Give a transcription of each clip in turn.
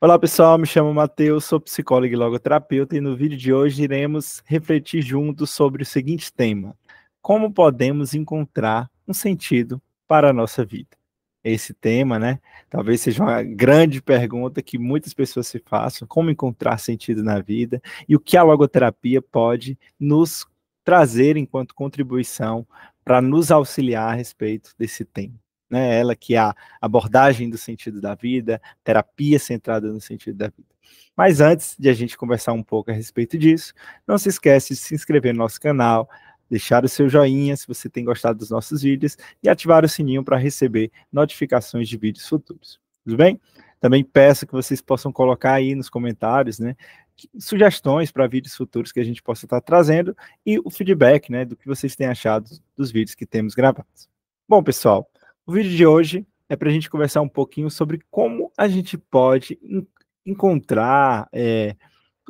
Olá pessoal, me chamo Matheus, sou psicólogo e logoterapeuta e no vídeo de hoje iremos refletir juntos sobre o seguinte tema: como podemos encontrar um sentido para a nossa vida? Esse tema, né, talvez seja uma grande pergunta que muitas pessoas se façam: como encontrar sentido na vida e o que a logoterapia pode nos trazer enquanto contribuição para nos auxiliar a respeito desse tema, né? Ela que é a abordagem do sentido da vida, terapia centrada no sentido da vida. Mas antes de a gente conversar um pouco a respeito disso, não se esquece de se inscrever no nosso canal, deixar o seu joinha se você tem gostado dos nossos vídeos e ativar o sininho para receber notificações de vídeos futuros. Tudo bem? Também peço que vocês possam colocar aí nos comentários, né, sugestões para vídeos futuros que a gente possa estar trazendo e o feedback, né, do que vocês têm achado dos vídeos que temos gravados. Bom, pessoal, o vídeo de hoje é para a gente conversar um pouquinho sobre como a gente pode encontrar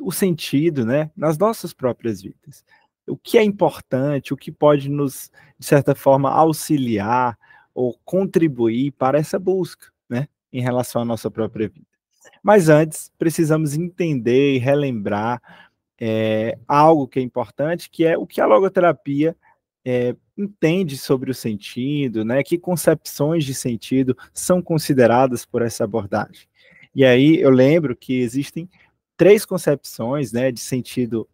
o sentido, né, nas nossas próprias vidas. O que é importante, o que pode nos, de certa forma, auxiliar ou contribuir para essa busca, né, em relação à nossa própria vida. Mas antes, precisamos entender e relembrar algo que é importante, que é o que a logoterapia entende sobre o sentido, né? Que concepções de sentido são consideradas por essa abordagem. E aí eu lembro que existem 3 concepções, né, de sentido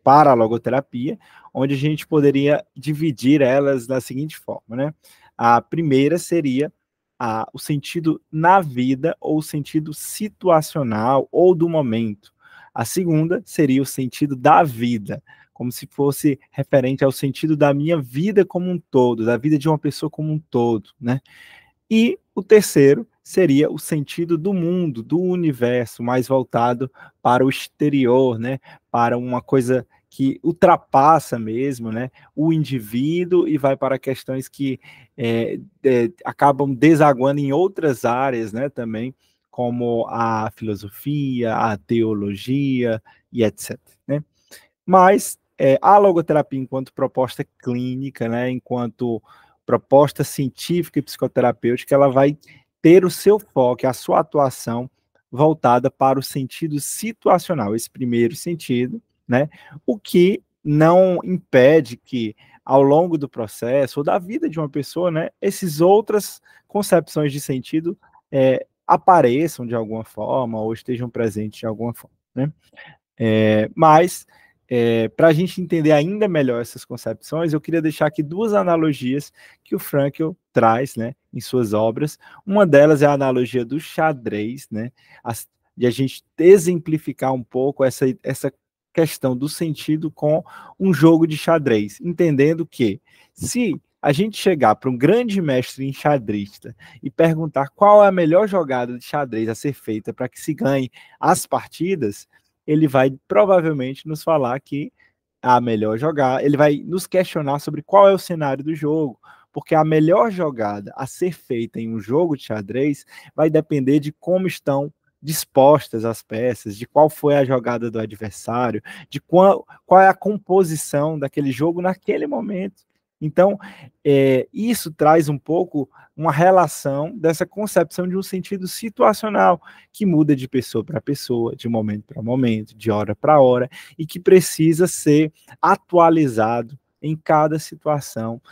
para a logoterapia, onde a gente poderia dividir elas da seguinte forma, né? A primeira seria o sentido na vida ou o sentido situacional ou do momento. A segunda seria o sentido da vida, como se fosse referente ao sentido da minha vida como um todo, da vida de uma pessoa como um todo, né? E o terceiro seria o sentido do mundo, do universo, mais voltado para o exterior, né? Para uma coisa que ultrapassa mesmo, né, o indivíduo e vai para questões que acabam desaguando em outras áreas, né, também, como a filosofia, a teologia e etc, né? Mas a logoterapia enquanto proposta clínica, né, enquanto proposta científica e psicoterapêutica, ela vai ter o seu foco, a sua atuação voltada para o sentido situacional, esse primeiro sentido, né, o que não impede que ao longo do processo ou da vida de uma pessoa, né, essas outras concepções de sentido apareçam de alguma forma ou estejam presentes de alguma forma, né? Mas, para a gente entender ainda melhor essas concepções, eu queria deixar aqui 2 analogias que o Frankl traz, né, em suas obras. Uma delas é a analogia do xadrez, né, de a gente exemplificar um pouco essa questão do sentido com um jogo de xadrez, entendendo que se a gente chegar para um grande mestre enxadrista e perguntar qual é a melhor jogada de xadrez a ser feita para que se ganhe as partidas, ele vai provavelmente nos falar que a melhor jogada, ele vai nos questionar sobre qual é o cenário do jogo, porque a melhor jogada a ser feita em um jogo de xadrez vai depender de como estão dispostas as peças, de qual foi a jogada do adversário, de qual é a composição daquele jogo naquele momento. Então, isso traz um pouco uma relação dessa concepção de um sentido situacional, que muda de pessoa para pessoa, de momento para momento, de hora para hora, e que precisa ser atualizado em cada situação,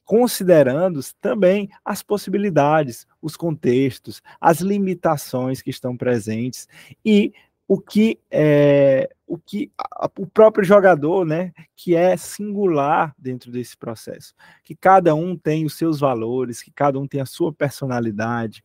considerando também as possibilidades, os contextos, as limitações que estão presentes e o próprio jogador, né, que é singular dentro desse processo, que cada um tem os seus valores, que cada um tem a sua personalidade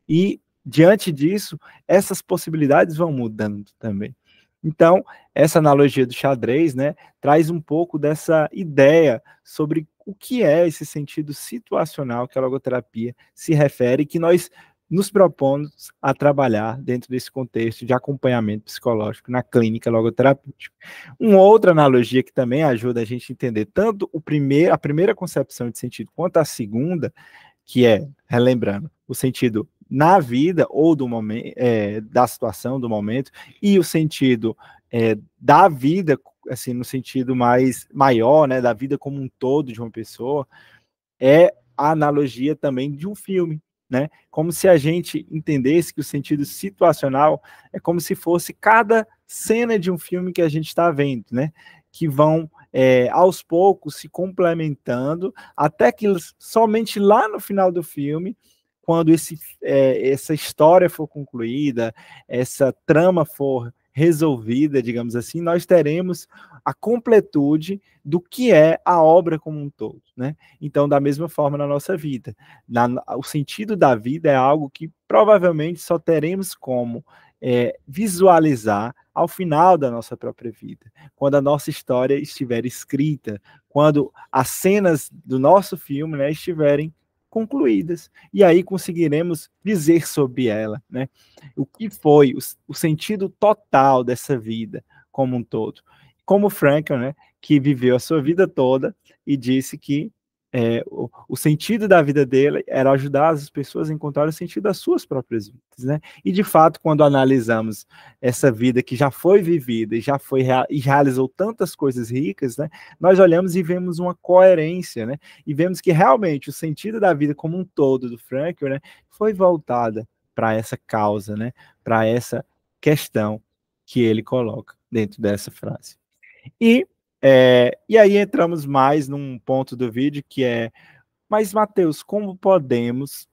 e diante disso essas possibilidades vão mudando também. Então, essa analogia do xadrez, né, traz um pouco dessa ideia sobre o que é esse sentido situacional que a logoterapia se refere, que nós nos propomos a trabalhar dentro desse contexto de acompanhamento psicológico na clínica logoterapêutica. Uma outra analogia que também ajuda a gente a entender tanto a primeira concepção de sentido quanto a segunda, que é, relembrando, o sentido na vida ou do momento, da situação, do momento, e o sentido da vida, assim, no sentido maior, né, da vida como um todo de uma pessoa, é a analogia também de um filme, né? Como se a gente entendesse que o sentido situacional é como se fosse cada cena de um filme que a gente está vendo, né? Que vão aos poucos se complementando, até que somente lá no final do filme, quando essa história for concluída, essa trama for resolvida, digamos assim, nós teremos a completude do que é a obra como um todo, né? Então, da mesma forma na nossa vida. O sentido da vida é algo que provavelmente só teremos como visualizar ao final da nossa própria vida, quando a nossa história estiver escrita, quando as cenas do nosso filme, né, estiverem concluídas, e aí conseguiremos dizer sobre ela, né, o que foi o sentido total dessa vida como um todo. Como Frankl, né, que viveu a sua vida toda e disse que o sentido da vida dele era ajudar as pessoas a encontrar o sentido das suas próprias vidas, né? E de fato, quando analisamos essa vida que já foi vivida e realizou tantas coisas ricas, né? Nós olhamos e vemos uma coerência, né? E vemos que realmente o sentido da vida como um todo do Frankl, né, foi voltada para essa causa, né? Para essa questão que ele coloca dentro dessa frase. E aí entramos mais num ponto do vídeo que é, mas Mateus, como podemos,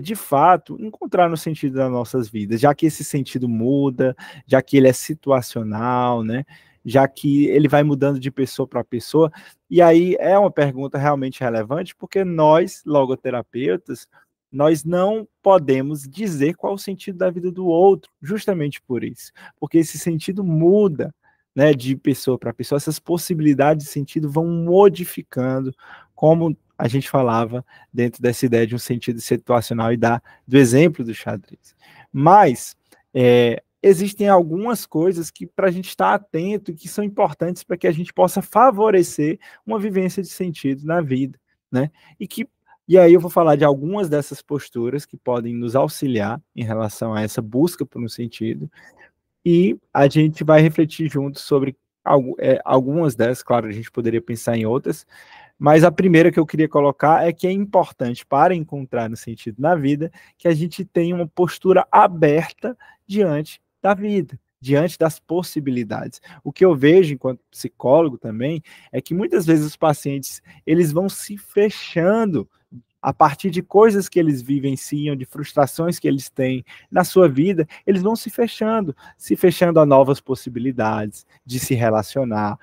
de fato, encontrar no sentido das nossas vidas, já que esse sentido muda, já que ele é situacional, né? Já que ele vai mudando de pessoa para pessoa, e aí é uma pergunta realmente relevante, porque nós, logoterapeutas, nós não podemos dizer qual é o sentido da vida do outro, justamente por isso, porque esse sentido muda, né, de pessoa para pessoa, essas possibilidades de sentido vão modificando, como a gente falava dentro dessa ideia de um sentido situacional e do exemplo do xadrez. Mas existem algumas coisas que para a gente estar atento, que são importantes para que a gente possa favorecer uma vivência de sentido na vida, né? E aí eu vou falar de algumas dessas posturas que podem nos auxiliar em relação a essa busca por um sentido, e a gente vai refletir juntos sobre algumas delas. Claro, a gente poderia pensar em outras, mas a primeira que eu queria colocar é que é importante para encontrar um sentido na vida que a gente tenha uma postura aberta diante da vida, diante das possibilidades. O que eu vejo enquanto psicólogo também é que muitas vezes os pacientes eles vão se fechando a partir de coisas que eles vivenciam, de frustrações que eles têm na sua vida, eles vão se fechando a novas possibilidades de se relacionar,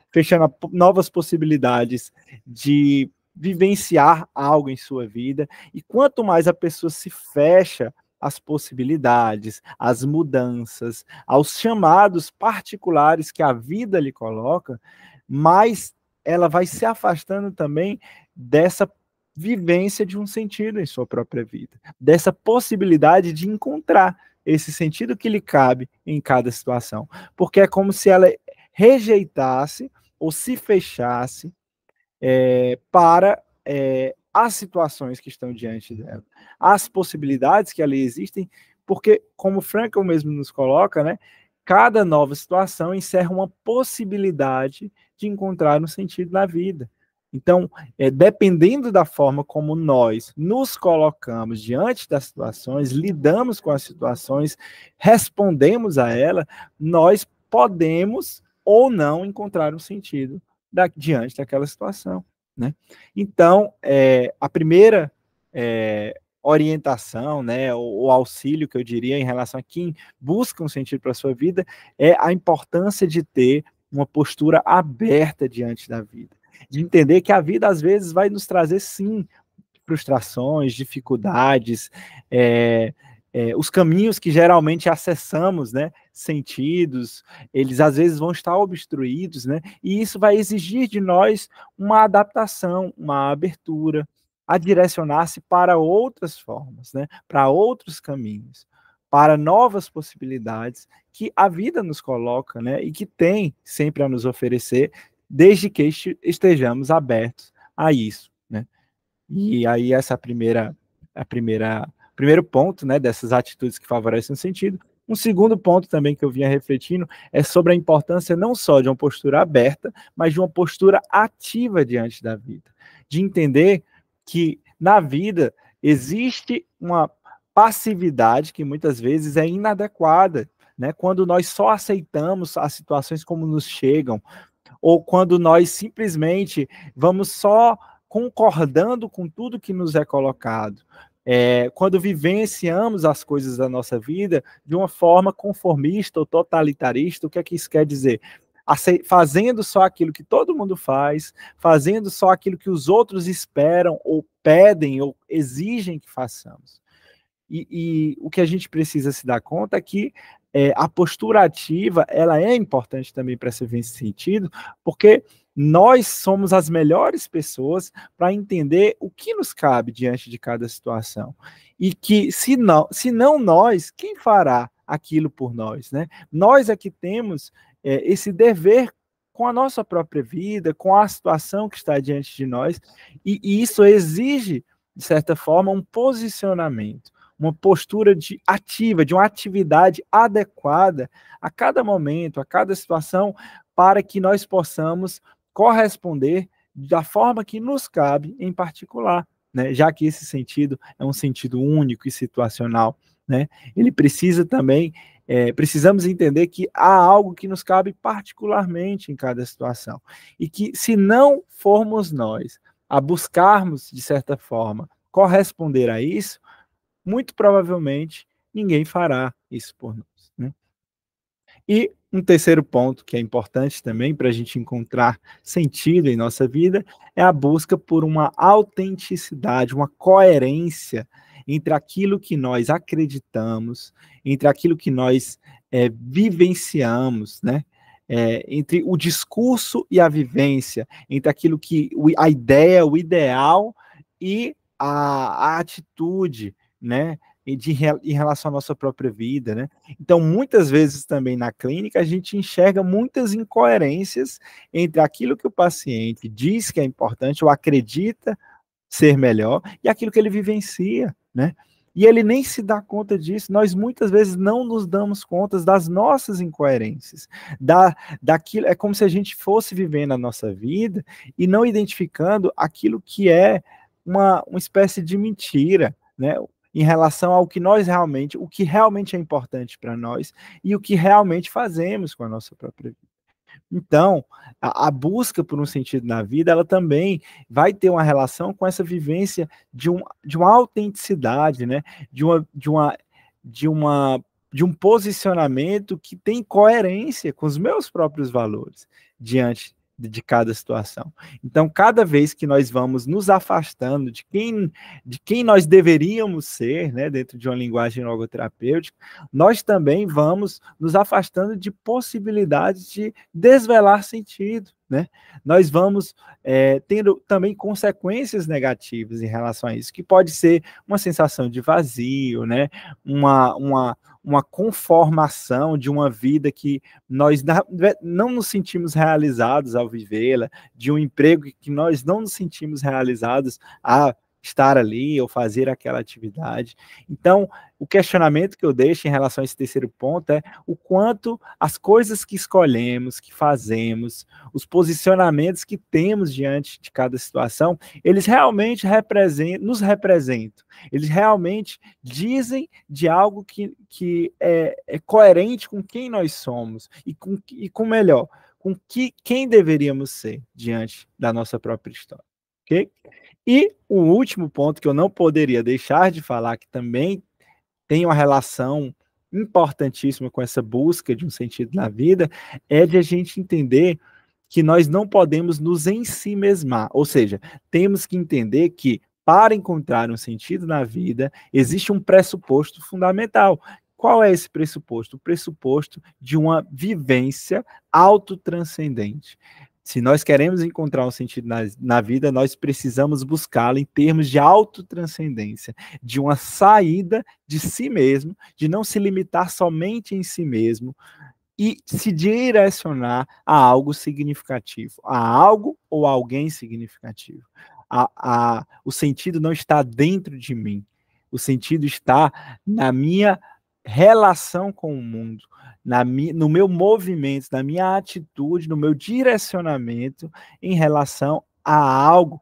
fechando a novas possibilidades de vivenciar algo em sua vida. E quanto mais a pessoa se fecha às possibilidades, às mudanças, aos chamados particulares que a vida lhe coloca, mais ela vai se afastando também dessa vivência de um sentido em sua própria vida, dessa possibilidade de encontrar esse sentido que lhe cabe em cada situação, porque é como se ela rejeitasse ou se fechasse para as situações que estão diante dela, as possibilidades que ali existem, porque, como Frankl mesmo nos coloca, né, cada nova situação encerra uma possibilidade de encontrar um sentido na vida. Então, dependendo da forma como nós nos colocamos diante das situações, lidamos com as situações, respondemos a ela, nós podemos ou não encontrar um sentido diante daquela situação, né? Então, a primeira orientação, né, o auxílio que eu diria em relação a quem busca um sentido para a sua vida é a importância de ter uma postura aberta diante da vida, de entender que a vida às vezes vai nos trazer sim frustrações, dificuldades, os caminhos que geralmente acessamos, né, sentidos, eles às vezes vão estar obstruídos, né, e isso vai exigir de nós uma adaptação, uma abertura, a direcionar-se para outras formas, né, para outros caminhos, para novas possibilidades que a vida nos coloca, né, e que tem sempre a nos oferecer, desde que estejamos abertos a isso, né. E aí essa primeiro ponto, né, dessas atitudes que favorecem o sentido. Um segundo ponto também que eu vinha refletindo é sobre a importância não só de uma postura aberta, mas de uma postura ativa diante da vida, de entender que na vida Existe uma passividade que muitas vezes é inadequada, né? Quando nós só aceitamos as situações como nos chegam, ou quando nós simplesmente vamos só concordando com tudo que nos é colocado. Quando vivenciamos as coisas da nossa vida de uma forma conformista ou totalitarista, o que é que isso quer dizer? Fazendo só aquilo que todo mundo faz, fazendo só aquilo que os outros esperam, ou pedem, ou exigem que façamos. E o que a gente precisa se dar conta é que a postura ativa, ela é importante também para se ver nesse sentido, porque nós somos as melhores pessoas para entender o que nos cabe diante de cada situação. E que, se não nós, quem fará aquilo por nós, né? Nós é que temos esse dever com a nossa própria vida, com a situação que está diante de nós, e isso exige, de certa forma, um posicionamento, uma postura ativa, de uma atividade adequada a cada momento, a cada situação, para que nós possamos corresponder da forma que nos cabe em particular, né? Já que esse sentido é um sentido único e situacional, né? Ele precisa também, precisamos entender que há algo que nos cabe particularmente em cada situação, e que se não formos nós a buscarmos, de certa forma, corresponder a isso, muito provavelmente ninguém fará isso por nós, né? E um terceiro ponto que é importante também para a gente encontrar sentido em nossa vida é a busca por uma autenticidade, uma coerência entre aquilo que nós acreditamos, entre aquilo que nós vivenciamos, né? Entre o discurso e a vivência, entre aquilo que a ideia, o ideal e a atitude, né? Em relação à nossa própria vida, né? Então, muitas vezes também na clínica, a gente enxerga muitas incoerências entre aquilo que o paciente diz que é importante ou acredita ser melhor e aquilo que ele vivencia, né? E ele nem se dá conta disso. Nós muitas vezes não nos damos conta das nossas incoerências, daquilo. É como se a gente fosse vivendo a nossa vida e não identificando aquilo que é uma espécie de mentira, né? Em relação ao que nós realmente, o que realmente é importante para nós e o que realmente fazemos com a nossa própria vida. Então, a busca por um sentido na vida, ela também vai ter uma relação com essa vivência de uma autenticidade, né? De uma, de uma, de uma, de um posicionamento que tem coerência com os meus próprios valores diante de cada situação. Então, cada vez que nós vamos nos afastando de quem nós deveríamos ser, né, dentro de uma linguagem logoterapêutica, nós também vamos nos afastando de possibilidades de desvelar sentido, né? Nós vamos tendo também consequências negativas em relação a isso, que pode ser uma sensação de vazio, né? Uma conformação de uma vida que nós não nos sentimos realizados ao vivê-la, de um emprego que nós não nos sentimos realizados a estar ali ou fazer aquela atividade. Então, o questionamento que eu deixo em relação a esse terceiro ponto é o quanto as coisas que escolhemos, que fazemos, os posicionamentos que temos diante de cada situação, eles realmente nos representam. Eles realmente dizem de algo que é coerente com quem nós somos e com melhor, com quem deveríamos ser diante da nossa própria história. Ok? E o último ponto que eu não poderia deixar de falar, que também tem uma relação importantíssima com essa busca de um sentido na vida, é de a gente entender que nós não podemos nos ensimesmar, ou seja, temos que entender que para encontrar um sentido na vida, existe um pressuposto fundamental. Qual é esse pressuposto? O pressuposto de uma vivência autotranscendente. Se nós queremos encontrar um sentido na vida, nós precisamos buscá-lo em termos de autotranscendência, de uma saída de si mesmo, de não se limitar somente em si mesmo e se direcionar a algo significativo, a algo ou alguém significativo. O sentido não está dentro de mim, o sentido está na minha relação com o mundo, no meu movimento, na minha atitude, no meu direcionamento em relação a algo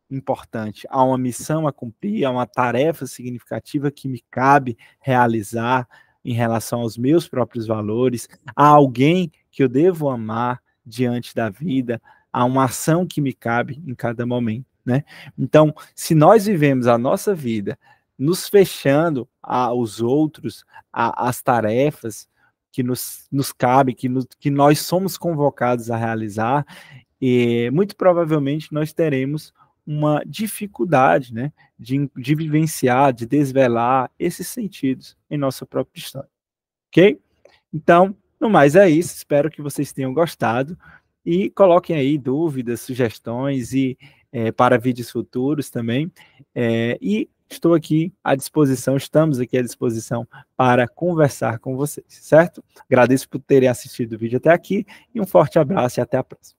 importante, há uma missão a cumprir, há uma tarefa significativa que me cabe realizar em relação aos meus próprios valores, há alguém que eu devo amar diante da vida, há uma ação que me cabe em cada momento, né? Então, se nós vivemos a nossa vida nos fechando aos outros, às tarefas que nos cabe, que nós somos convocados a realizar, e muito provavelmente nós teremos uma dificuldade, né, de vivenciar, de desvelar esses sentidos em nossa própria história, ok? Então, no mais é isso, espero que vocês tenham gostado e coloquem aí dúvidas, sugestões e para vídeos futuros também, e estou aqui à disposição, estamos aqui à disposição para conversar com vocês, certo? Agradeço por terem assistido o vídeo até aqui e um forte abraço e até a próxima.